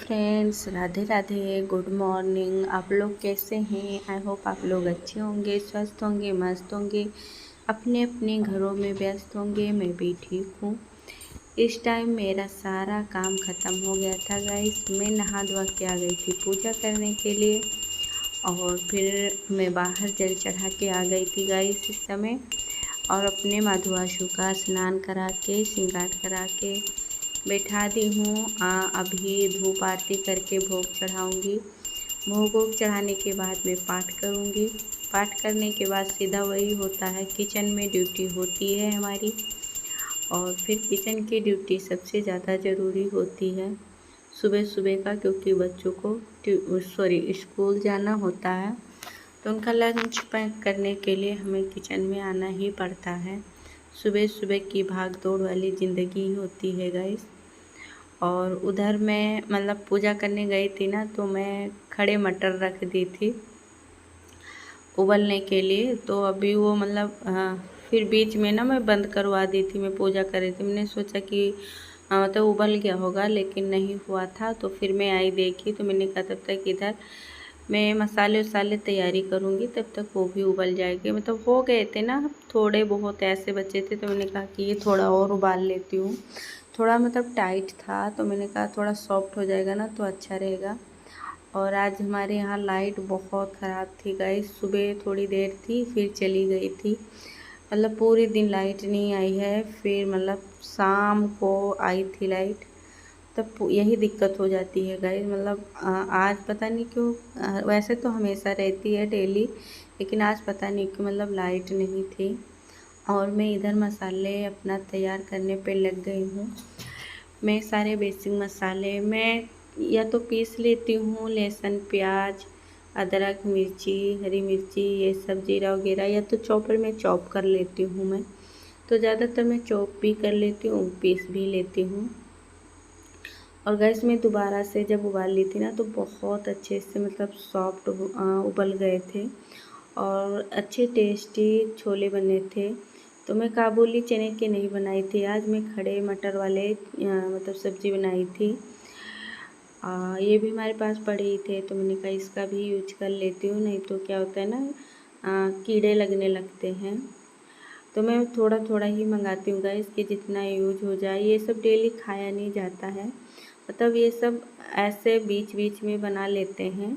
Friends, Radhe Radhe, good morning. आप लोग कैसे हैं? आई होप आप लोग अच्छे होंगे, स्वस्थ होंगे, मस्त होंगे, अपने अपने घरों में व्यस्त होंगे। मैं भी ठीक हूँ। इस टाइम मेरा सारा काम ख़त्म हो गया था गाइस। मैं नहा धोवा के आ गई थी पूजा करने के लिए, और फिर मैं बाहर जल चढ़ा के आ गई थी गाइस इस समय। और अपने माधुआशु का स्नान करा के श्रृंगार करा के बैठा दी हूँ। अभी धूप आरती करके भोग चढ़ाऊँगी। भोग वोग चढ़ाने के बाद मैं पाठ करूँगी। पाठ करने के बाद सीधा वही होता है, किचन में ड्यूटी होती है हमारी। और फिर किचन की ड्यूटी सबसे ज़्यादा ज़रूरी होती है सुबह सुबह का, क्योंकि बच्चों को स्कूल जाना होता है, तो उनका लंच पैक करने के लिए हमें किचन में आना ही पड़ता है। सुबह सुबह की भाग दौड़ वाली ज़िंदगी होती है गाइस। और उधर मैं मतलब पूजा करने गई थी ना, तो मैं खड़े मटर रख दी थी उबलने के लिए। तो अभी वो मतलब फिर बीच में ना मैं बंद करवा दी थी। मैं पूजा कर रही थी, मैंने सोचा कि मतलब उबल गया होगा, लेकिन नहीं हुआ था। तो फिर मैं आई देखी, तो मैंने कहा तब तक इधर मैं मसाले वसाले तैयारी करूँगी, तब तक वो भी उबल जाएगी। मतलब हो गए थे ना, थोड़े बहुत ऐसे बचे थे, तो मैंने कहा कि ये थोड़ा और उबाल लेती हूँ। थोड़ा मतलब टाइट था, तो मैंने कहा थोड़ा सॉफ्ट हो जाएगा ना तो अच्छा रहेगा। और आज हमारे यहाँ लाइट बहुत ख़राब थी गाइस। सुबह थोड़ी देर थी, फिर चली गई थी। मतलब पूरे दिन लाइट नहीं आई है। फिर मतलब शाम को आई थी लाइट, तब यही दिक्कत हो जाती है गाइस। मतलब आज पता नहीं क्यों, वैसे तो हमेशा रहती है डेली, लेकिन आज पता नहीं क्यों मतलब लाइट नहीं थी। और मैं इधर मसाले अपना तैयार करने पे लग गई हूँ। मैं सारे बेसिक मसाले मैं या तो पीस लेती हूँ, लहसुन प्याज अदरक मिर्ची हरी मिर्ची ये सब जीरा वगैरह, या तो चॉपर में चॉप कर लेती हूँ। मैं तो ज़्यादातर मैं चॉप भी कर लेती हूँ, पीस भी लेती हूँ। और गैस में दोबारा से जब उबाल ली थी ना, तो बहुत अच्छे से मतलब सॉफ्ट उबल गए थे और अच्छे टेस्टी छोले बने थे। तो मैं काबुली चने के नहीं बनाई थी आज, मैं खड़े मटर वाले मतलब सब्ज़ी बनाई थी। ये भी हमारे पास पड़े ही थे, तो मैंने कहा इसका भी यूज कर लेती हूँ, नहीं तो क्या होता है ना कीड़े लगने लगते हैं। तो मैं थोड़ा थोड़ा ही मंगाती हूँ गाइस, कि जितना यूज हो जाए। ये सब डेली खाया नहीं जाता है, मतलब ये सब ऐसे बीच बीच में बना लेते हैं।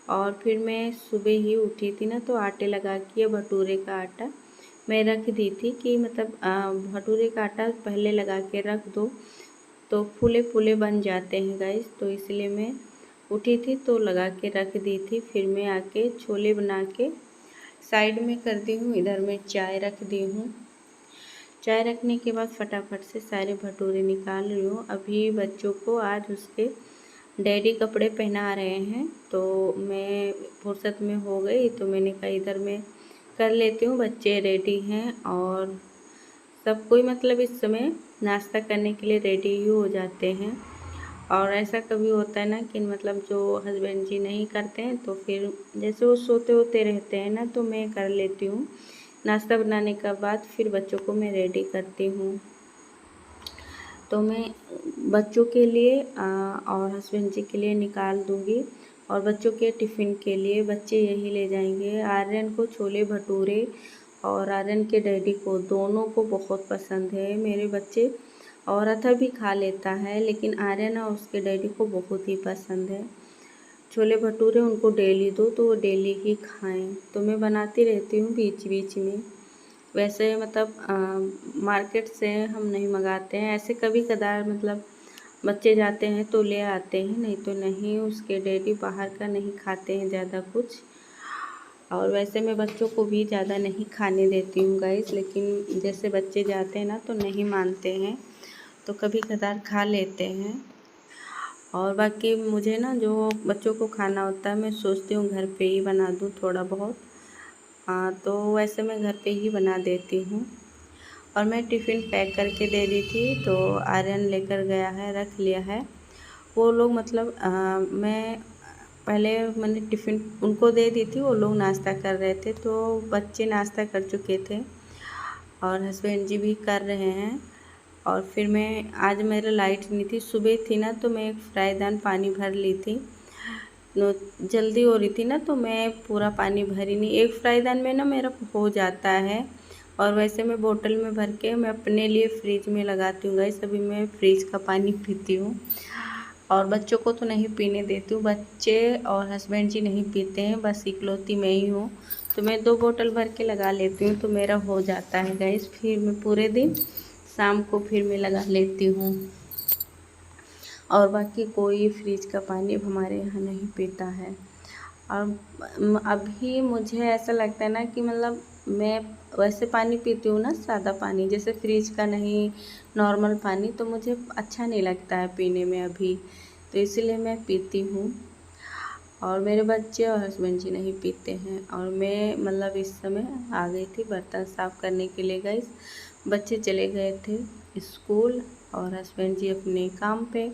और फिर मैं सुबह ही उठी थी ना, तो आटे लगा के भटूरे का आटा मैं रख दी थी, कि मतलब भटूरे का आटा पहले लगा के रख दो तो फूले फूले बन जाते हैं गाइस। तो इसलिए मैं उठी थी तो लगा के रख दी थी। फिर मैं आके छोले बना के साइड में कर दी हूँ। इधर मैं चाय रख दी हूँ। चाय रखने के बाद फटाफट से सारे भटूरे निकाल रही हूँ। अभी बच्चों को आज उसके डैडी कपड़े पहना रहे हैं, तो मैं फुर्सत में हो गई, तो मैंने कहा इधर मैं कर लेती हूँ। बच्चे रेडी हैं और सब कोई मतलब इस समय नाश्ता करने के लिए रेडी ही हो जाते हैं। और ऐसा कभी होता है ना कि मतलब जो हस्बैंड जी नहीं करते हैं, तो फिर जैसे वो सोते होते रहते हैं ना, तो मैं कर लेती हूँ। नाश्ता बनाने के बाद फिर बच्चों को मैं रेडी करती हूँ। तो मैं बच्चों के लिए और हस्बैंड जी के लिए निकाल दूँगी। और बच्चों के टिफ़िन के लिए बच्चे यही ले जाएंगे। आर्यन को छोले भटूरे और आर्यन के डैडी को दोनों को बहुत पसंद है। मेरे बच्चे और अथा भी खा लेता है, लेकिन आर्यन और उसके डैडी को बहुत ही पसंद है छोले भटूरे। उनको डेली दो तो वो डेली ही खाएं। तो मैं बनाती रहती हूँ बीच बीच में। वैसे मतलब मार्केट से हम नहीं मंगाते हैं, ऐसे कभी कदार मतलब बच्चे जाते हैं तो ले आते हैं, नहीं तो नहीं। उसके डैडी बाहर का नहीं खाते हैं ज़्यादा कुछ। और वैसे मैं बच्चों को भी ज़्यादा नहीं खाने देती हूँ गाइस, लेकिन जैसे बच्चे जाते हैं ना तो नहीं मानते हैं, तो कभी कदार खा लेते हैं। और बाकी मुझे ना जो बच्चों को खाना होता है, मैं सोचती हूँ घर पे ही बना दूँ थोड़ा बहुत। तो वैसे मैं घर पे ही बना देती हूँ। और मैं टिफ़िन पैक करके दे दी थी, तो आर्यन लेकर गया है, रख लिया है। वो लोग मतलब मैं पहले मैंने टिफ़िन उनको दे दी थी, वो लोग नाश्ता कर रहे थे, तो बच्चे नाश्ता कर चुके थे और हस्बैंड जी भी कर रहे हैं। और फिर मैं आज मेरा लाइट नहीं थी, सुबह थी ना, तो मैं एक फ्राईदान पानी भर ली थी। जल्दी हो रही थी ना, तो मैं पूरा पानी भरी नहीं, एक फ्राईदान में ना मेरा हो जाता है। और वैसे मैं बोतल में भर के मैं अपने लिए फ्रिज में लगाती हूँ गाइस। अभी मैं फ्रिज का पानी पीती हूँ और बच्चों को तो नहीं पीने देती हूँ। बच्चे और हस्बैंड जी नहीं पीते हैं, बस इकलौती मैं ही हूँ। तो मैं 2 बोतल भर के लगा लेती हूँ, तो मेरा हो जाता है गाइस। फिर मैं पूरे दिन शाम को फिर मैं लगा लेती हूँ। और बाकी कोई फ्रिज का पानी हमारे यहाँ नहीं पीता है। और अभी मुझे ऐसा लगता है ना कि मतलब मैं वैसे पानी पीती हूँ ना, सादा पानी, जैसे फ्रिज का नहीं, नॉर्मल पानी, तो मुझे अच्छा नहीं लगता है पीने में अभी, तो इसलिए मैं पीती हूँ। और मेरे बच्चे और हस्बैंड जी नहीं पीते हैं। और मैं मतलब इस समय आ गई थी बर्तन साफ़ करने के लिए गाइस। बच्चे चले गए थे स्कूल और हस्बैंड जी अपने काम पे,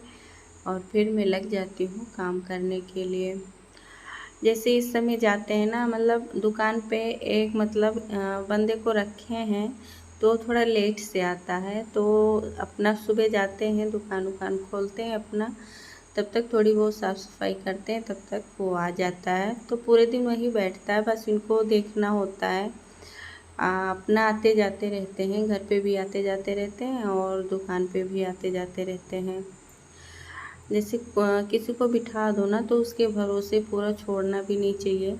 और फिर मैं लग जाती हूँ काम करने के लिए। जैसे इस समय जाते हैं ना, मतलब दुकान पे एक मतलब बंदे को रखे हैं, तो थोड़ा लेट से आता है, तो अपना सुबह जाते हैं दुकान खोलते हैं अपना, तब तक थोड़ी बहुत साफ़ सफाई करते हैं, तब तक वो आ जाता है। तो पूरे दिन वहीं बैठता है, बस इनको देखना होता है। अपना आते जाते रहते हैं, घर पे भी आते जाते रहते हैं और दुकान पे भी आते जाते रहते हैं। जैसे किसी को बिठा दो ना, तो उसके भरोसे पूरा छोड़ना भी नहीं चाहिए,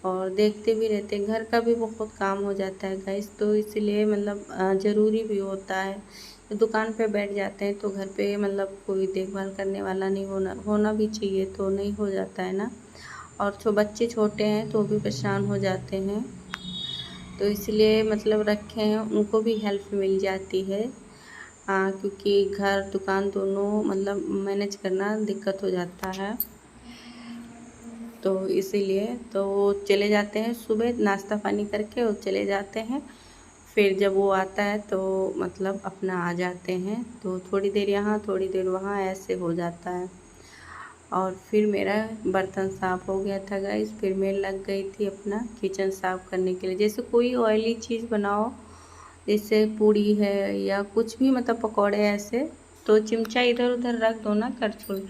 और देखते भी रहते हैं। घर का भी बहुत काम हो जाता है गाइस, तो इसलिए मतलब ज़रूरी भी होता है। दुकान पे बैठ जाते हैं तो घर पे मतलब कोई देखभाल करने वाला नहीं होना भी चाहिए, तो नहीं हो जाता है ना। और जो बच्चे छोटे हैं तो भी परेशान हो जाते हैं, तो इसलिए मतलब रखे हैं, उनको भी हेल्प मिल जाती है। क्योंकि घर दुकान दोनों मतलब मैनेज करना दिक्कत हो जाता है, तो इसीलिए तो वो चले जाते हैं सुबह नाश्ता पानी करके, वो चले जाते हैं। फिर जब वो आता है तो मतलब अपना आ जाते हैं, तो थोड़ी देर यहाँ थोड़ी देर वहाँ ऐसे हो जाता है। और फिर मेरा बर्तन साफ़ हो गया था गाइस। फिर मैं लग गई थी अपना किचन साफ़ करने के लिए। जैसे कोई ऑयली चीज़ बनाओ, जैसे पूड़ी है या कुछ भी, मतलब पकौड़े ऐसे, तो चिमचा इधर उधर रख दो ना करछुल,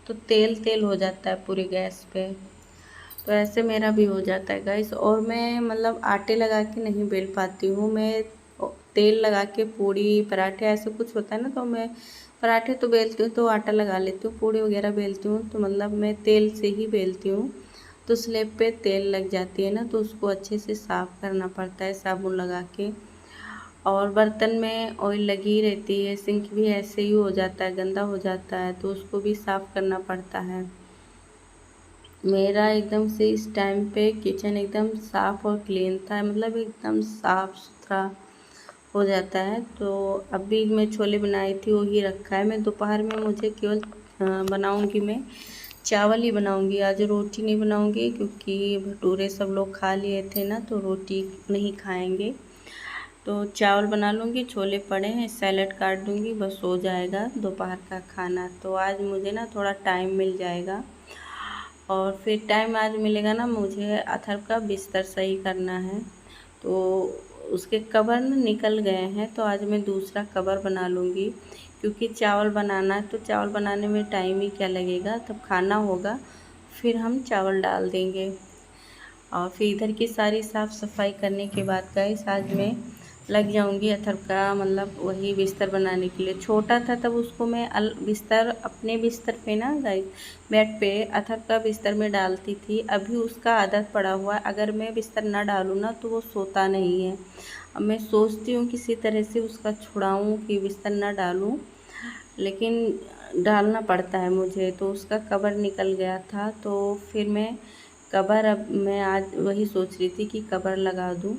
तो तेल तेल हो जाता है पूरी गैस पे। तो ऐसे मेरा भी हो जाता है गाइस। और मैं मतलब आटे लगा के नहीं बेल पाती हूँ, मैं तेल लगा के पूड़ी पराठे ऐसे कुछ होता है ना, तो मैं पराठे तो बेलती हूँ तो आटा लगा लेती हूँ, पूड़ी वगैरह बेलती हूँ तो मतलब मैं तेल से ही बेलती हूँ। तो स्लेब पे तेल लग जाती है ना, तो उसको अच्छे से साफ़ करना पड़ता है साबुन लगा के। और बर्तन में ऑयल लगी रहती है, सिंक भी ऐसे ही हो जाता है, गंदा हो जाता है, तो उसको भी साफ़ करना पड़ता है। मेरा एकदम से इस टाइम पे किचन एकदम साफ़ और क्लीन था, मतलब एकदम साफ़ सुथरा हो जाता है। तो अभी मैं छोले बनाई थी वही रखा है। मैं दोपहर में मुझे केवल बनाऊंगी, मैं चावल ही बनाऊंगी, आज रोटी नहीं बनाऊंगी, क्योंकि भटूरे सब लोग खा लिए थे ना, तो रोटी नहीं खाएंगे। तो चावल बना लूँगी, छोले पड़े हैं, सैलेड काट दूँगी, बस हो जाएगा दोपहर का खाना। तो आज मुझे ना थोड़ा टाइम मिल जाएगा। और फिर टाइम आज मिलेगा ना, मुझे अथर्व का बिस्तर सही करना है, तो उसके कवर ना निकल गए हैं, तो आज मैं दूसरा कवर बना लूँगी। क्योंकि चावल बनाना है, तो चावल बनाने में टाइम ही क्या लगेगा, तब खाना होगा फिर हम चावल डाल देंगे। और फिर इधर की सारी साफ़ सफाई करने के बाद गाइस आज मैं लग जाऊंगी अथर्व का मतलब वही बिस्तर बनाने के लिए। छोटा था तब उसको मैं बिस्तर अपने बिस्तर पे ना गाइस, बेड पे अथर्व का बिस्तर में डालती थी। अभी उसका आदत पड़ा हुआ है, अगर मैं बिस्तर ना डालूँ ना तो वो सोता नहीं है। अब मैं सोचती हूँ किसी तरह से उसका छुड़ाऊँ कि बिस्तर ना डालूँ, लेकिन डालना पड़ता है मुझे। तो उसका कवर निकल गया था, तो फिर मैं कवर, अब मैं आज वही सोच रही थी कि कवर लगा दूँ।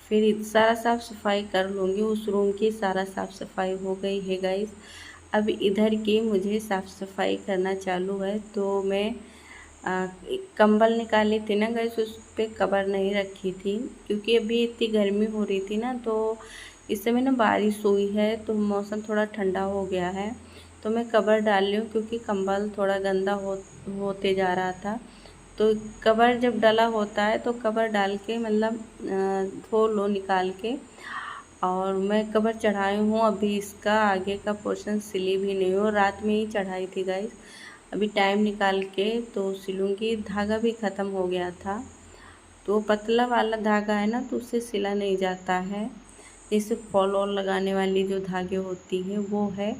फिर सारा साफ़ सफाई कर लूँगी, उस रूम की सारा साफ़ सफाई हो गई है गाइस। अब इधर की मुझे साफ़ सफाई करना चालू है। तो मैं एक कंबल निकाली थी ना गाइस, उस पर कवर नहीं रखी थी, क्योंकि अभी इतनी गर्मी हो रही थी ना, तो इस समय ना बारिश हुई है, तो मौसम थोड़ा ठंडा हो गया है, तो मैं कवर डाल रही हूँ, क्योंकि कंबल थोड़ा गंदा होते जा रहा था। तो कवर जब डला होता है तो कवर डाल के मतलब धो लो निकाल के, और मैं कवर चढ़ाई हूँ, अभी इसका आगे का पोर्शन सिली भी नहीं हो, रात में ही चढ़ाई थी गाइस। अभी टाइम निकाल के तो सिलूँगी। धागा भी ख़त्म हो गया था, तो पतला वाला धागा है ना, तो उससे सिला नहीं जाता है। जैसे फॉल ऑल लगाने वाली जो धागे होती है वो है,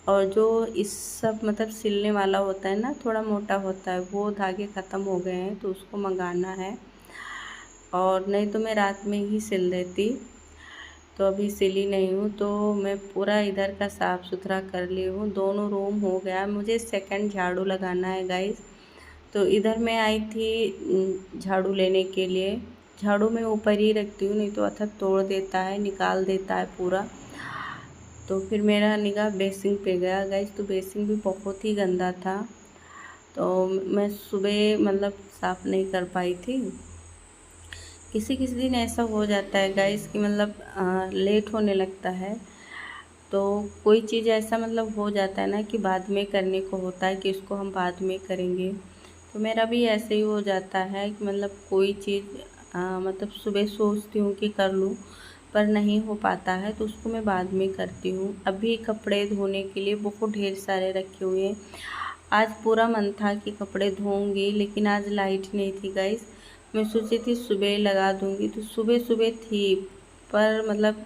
और जो इस सब मतलब सिलने वाला होता है ना, थोड़ा मोटा होता है, वो धागे ख़त्म हो गए हैं, तो उसको मंगाना है। और नहीं तो मैं रात में ही सिल देती, तो अभी सिली नहीं हूँ। तो मैं पूरा इधर का साफ़ सुथरा कर ली हूँ, दोनों रूम हो गया। मुझे सेकंड झाड़ू लगाना है गाइस। तो इधर मैं आई थी झाड़ू लेने के लिए। झाड़ू मैं ऊपर ही रखती हूँ, नहीं तो अथक तोड़ देता है, निकाल देता है पूरा। तो फिर मेरा निगाह बेसिंग पे गया गाइस, तो बेसिंग भी बहुत ही गंदा था, तो मैं सुबह मतलब साफ़ नहीं कर पाई थी। किसी किसी दिन ऐसा हो जाता है गाइस कि मतलब लेट होने लगता है, तो कोई चीज़ ऐसा मतलब हो जाता है ना कि बाद में करने को होता है कि इसको हम बाद में करेंगे। तो मेरा भी ऐसे ही हो जाता है कि मतलब कोई चीज़ मतलब सुबह सोचती हूँ कि कर लूँ, पर नहीं हो पाता है, तो उसको मैं बाद में करती हूँ। अभी कपड़े धोने के लिए बहुत ढेर सारे रखे हुए हैं। आज पूरा मन था कि कपड़े धोऊंगी, लेकिन आज लाइट नहीं थी गाइस। मैं सोची थी सुबह लगा दूंगी, तो सुबह सुबह थी, पर मतलब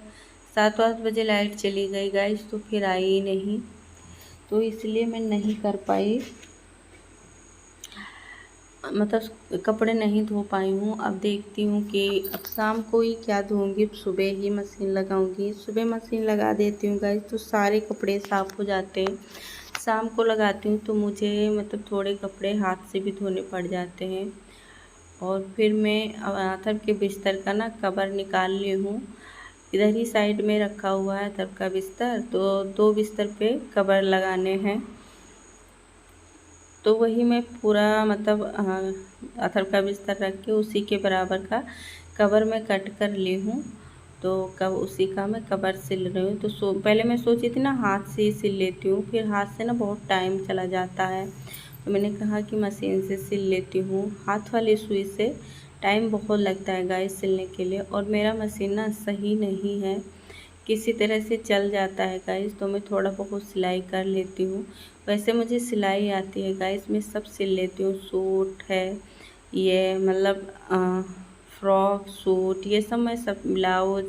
7-8 बजे लाइट चली गई गाइस, तो फिर आई ही नहीं, तो इसलिए मैं नहीं कर पाई, मतलब कपड़े नहीं धो पाई हूँ। अब देखती हूँ कि अब शाम को ही क्या धोऊंगी, सुबह ही मशीन लगाऊंगी। सुबह मशीन लगा देती हूँ गाइस, तो सारे कपड़े साफ़ हो जाते हैं। शाम को लगाती हूँ तो मुझे मतलब थोड़े कपड़े हाथ से भी धोने पड़ जाते हैं। और फिर मैं अथर्व के बिस्तर का ना कवर निकाल ली हूँ। इधर ही साइड में रखा हुआ है अथर्व का बिस्तर, तो 2 बिस्तर पे कवर लगाने हैं। तो वही मैं पूरा मतलब अथर्व का बिस्तर रख के उसी के बराबर का कवर मैं कट कर ली हूँ। तो कब उसी का मैं कवर सिल रही हूँ। तो पहले मैं सोची थी ना हाथ से ही सिल लेती हूँ, फिर हाथ से ना बहुत टाइम चला जाता है, तो मैंने कहा कि मशीन से सिल लेती हूँ। हाथ वाली सुई से टाइम बहुत लगता है गाइस सिलने के लिए, और मेरा मशीन ना सही नहीं है, किसी तरह से चल जाता है गाइस, तो मैं थोड़ा बहुत सिलाई कर लेती हूँ। वैसे मुझे सिलाई आती है गाइस, मैं सब सिल लेती हूँ। सूट है ये, मतलब फ्रॉक सूट ये सब, मैं सब ब्लाउज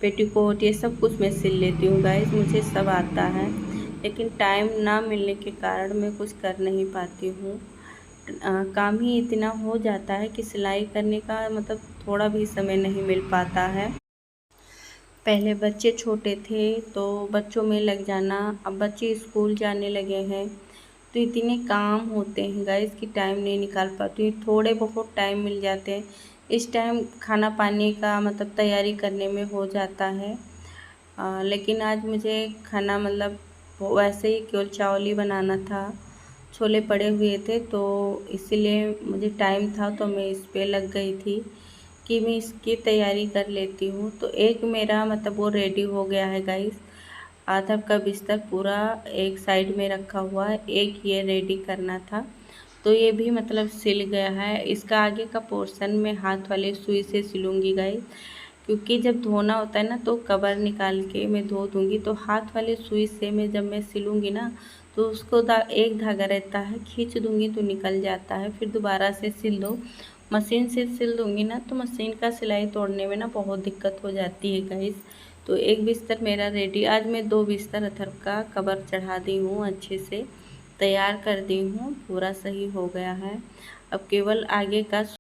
पेटीकोट ये सब कुछ मैं सिल लेती हूँ गाइस, मुझे सब आता है। लेकिन टाइम ना मिलने के कारण मैं कुछ कर नहीं पाती हूँ। काम ही इतना हो जाता है कि सिलाई करने का मतलब थोड़ा भी समय नहीं मिल पाता है। पहले बच्चे छोटे थे तो बच्चों में लग जाना, अब बच्चे स्कूल जाने लगे हैं, तो इतने काम होते हैं गाइस कि टाइम नहीं निकाल पाती हूँ। थोड़े बहुत टाइम मिल जाते हैं, इस टाइम खाना पानी का मतलब तैयारी करने में हो जाता है। लेकिन आज मुझे खाना मतलब वैसे ही केवल चावल ही बनाना था, छोले पड़े हुए थे, तो इसीलिए मुझे टाइम था तो मैं इस पे लग गई थी कि मैं इसकी तैयारी कर लेती हूँ। तो एक मेरा मतलब वो रेडी हो गया है गाइस। आधा का बिस्तर पूरा एक साइड में रखा हुआ है, एक ये रेडी करना था, तो ये भी मतलब सिल गया है। इसका आगे का पोर्शन मैं हाथ वाले सुई से सिलूँगी गाइस, क्योंकि जब धोना होता है ना तो कवर निकाल के मैं धो दूँगी, तो हाथ वाले सुई से मैं जब मैं सिलूँगी ना तो उसको एक धागा रहता है, खींच दूँगी तो निकल जाता है, फिर दोबारा से सिल दो। मशीन से सिल दूँगी ना तो मशीन का सिलाई तोड़ने में ना बहुत दिक्कत हो जाती है गाइस। तो एक बिस्तर मेरा रेडी, आज मैं 2 बिस्तर अथर्व का कवर चढ़ा दी हूँ, अच्छे से तैयार कर दी हूँ, पूरा सही हो गया है। अब केवल आगे का